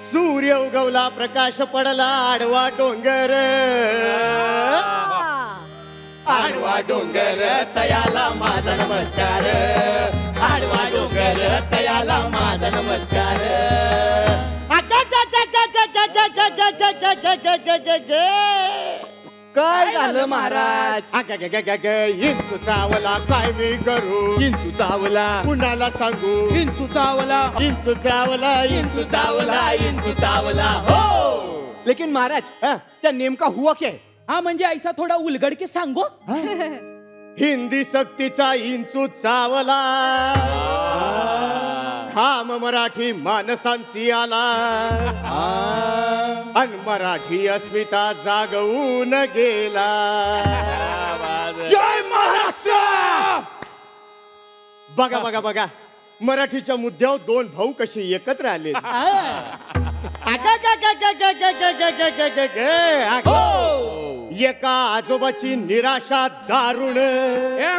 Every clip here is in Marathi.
सूर्य उगवला प्रकाश पडला आडवा डोंगर आडवा डोंगर तयाला माझा नमस्कार आडवा डोंगर तयाला माझा नमस्कार काय झालं महाराज इंचू चावला काय मी करू इंचू चावला कुणाला सांगू इंचू चावला इंचू चावला इंचू चावला इंचू चावला हो लेकिन महाराज त्या नेमका हुआ क्या है? हा म्हणजे ऐसा थोडा उलगड के सांगो हिंदी सक्तीचा इंचू चावला खाम मराठी माणसांसी आला अन मराठी अस्मिता जागवून गेला जय महाराष्ट्र बघा बघा बघा मराठीच्या मुद्द्यावर दोन भाऊ कसे एकत्र आले एका आजोबाची निराशा दारुण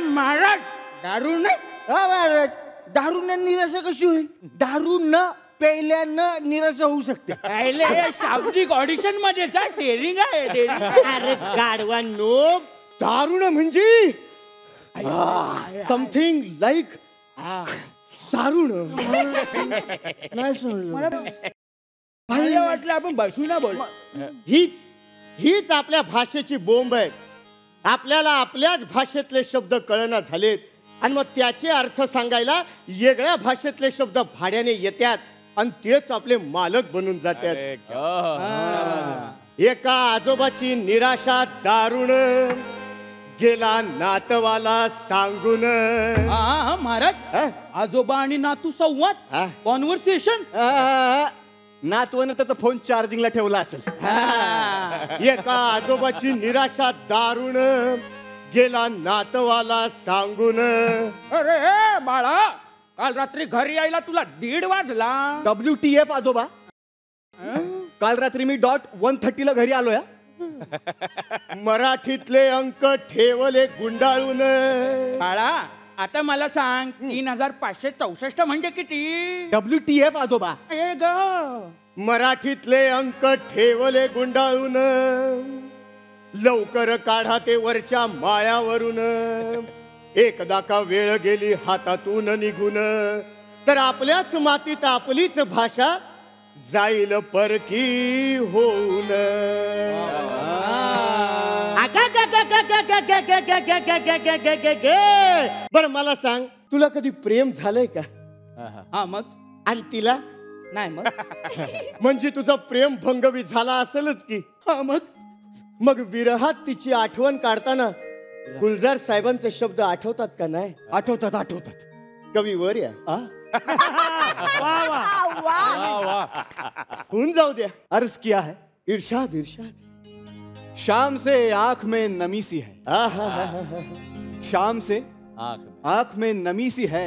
महाराज दारू नाही महाराज दारू न निराशा कशी होईल दारू न प्यायल्यानं निराशा होऊ शकते पहिले शाब्दिक ऑडिशन मध्ये डेअरिंग आहे डेअरिंग अरे गाढवांनो दारुण म्हणजे समथिंग लाईक दारुण नाही समजलं मला वाटलं आपण बसू ना बोल हीच आपल्या भाषेची बोंब आहे आपल्याला आपल्याच भाषेतले शब्द कळना झालेत आणि मग त्याचे अर्थ सांगायला वेगळ्या भाषेतले शब्द भाड्याने येतात आणि तेच आपले मालक बनून जातात एका आजोबाची निराशा दारुण गेला नातवाला सांगून महाराज आजोबा आणि नातू संवाद कॉन्व्हर्सेशन नातवानं त्याचा फोन चार्जिंगला ठेवला असेल एका आजोबाची निराशा दारुण गेला नातवाला सांगून अरे बाळा काल रात्री घरी यायला तुला 1:30 वाजला WTF आजोबा काल रात्री मी .130 ला घरी आलोय मराठीतले अंक ठेवले गुंडाळून बाळा आता मला सांग 3564 म्हणजे किती WTF आजोबा मराठीतले अंक ठेवले गुंडाळून लवकर काढा ते वरच्या माळ्यावरून एकदा का वेळ गेली हातातून निघून तर आपल्याच मातीत आपलीच भाषा जाईल परकी होऊन बर मला सांग तुला कधी प्रेम झालंय का हा मग आणि तिला नाही मग म्हणजे तुझा प्रेम भंगवी झाला असेलच की मग विरहात तिची आठवण काढताना गुलजार साहेबांचे शब्द आठवतात का नाही आठवतात कवी वर या होऊन जाऊ द्या अर्ज किया है इरशाद शाम से आंख में नमी सी है शाम से आंख में नमी सी है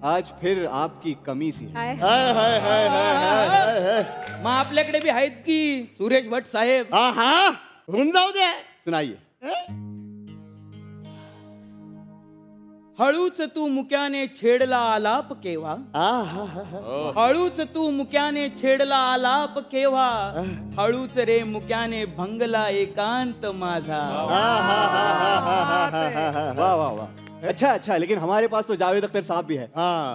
आज फिर आपकी कमी सी है मग आपल्याकडे भी आहेत की सुरेश भट साहेब होऊन जाऊ द्या सुनाइए हळूच तू मुक्याने छेडला आलाप केव्हा हळूच तू मुक्याने छेडला आलाप केव्हा हळूच रे मुक्याने भंगला एकांत माझा वाह वाह वाह अच्छा लेकिन हमारे पास तो जावेद अख्तर साहब भी है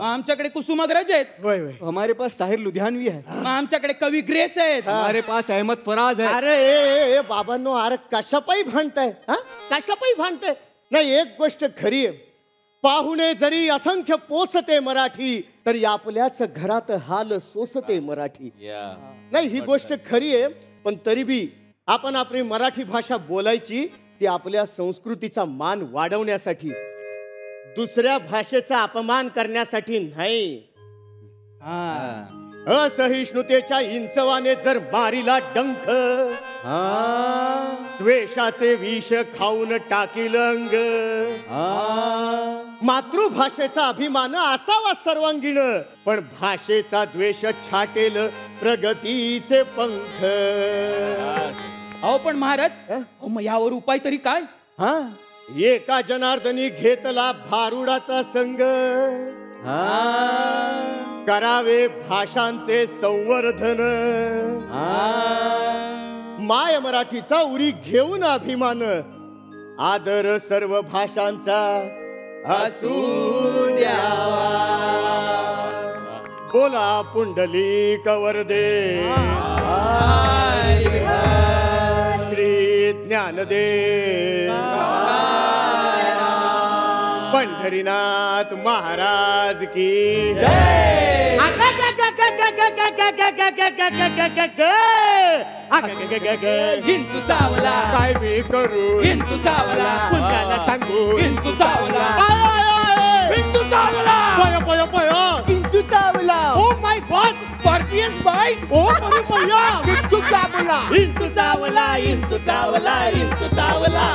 आमच्याकडे कुसुमाग्रज आहेत हमारे पास साहिर लुधियानवी है आमच्याकडे कवी ग्रेस आहेत हमारे पास अहमद फराज है अरे बाबांनो अरे कशापायी भांडताय कशापायी भांडताय नाही एक गोष्ट खरी आहे पाहुणे जरी असंख्य पोसते मराठी तरी आपल्याच घरात हाल सोसते मराठी नाही ही गोष्ट खरी आहे पण तरी बी आपण आपली मराठी भाषा बोलायची ती आपल्या संस्कृतीचा मान वाढवण्यासाठी दुसऱ्या भाषेचा अपमान करण्यासाठी नाही असहिष्णुतेच्या इंचवाने जर मारीला डंख द्वेषाचे विष खाऊन टाकील अंग मातृभाषेचा अभिमान असावा सर्वांगीण पण भाषेचा द्वेष छाटेल प्रगतीचे पंख अहो पण महाराज मग यावर उपाय तरी काय हाँ एका जनार्दनी घेतला भारुडाचा संग, हाँ करावे भाषांचे संवर्धन, माय मराठीचा उरी घेऊन अभिमान, आदर सर्व भाषांचा असू द्यावा. बोला पुंडलिक वरदे, श्री ज्ञानदेव पंढरीनाथ महाराज की जय. हिंदू चावला, काय मी करू, हिंदू चावला, पुण्याला सांगू, हिंदू चावला, हिंदू चावला, पय पय पय हिंदू चावला. Oh my god, scorpion bite. ओ अरे पया हिंदू चावला, हिंदू चावला, हिंदू चावला, हिंदू चावला.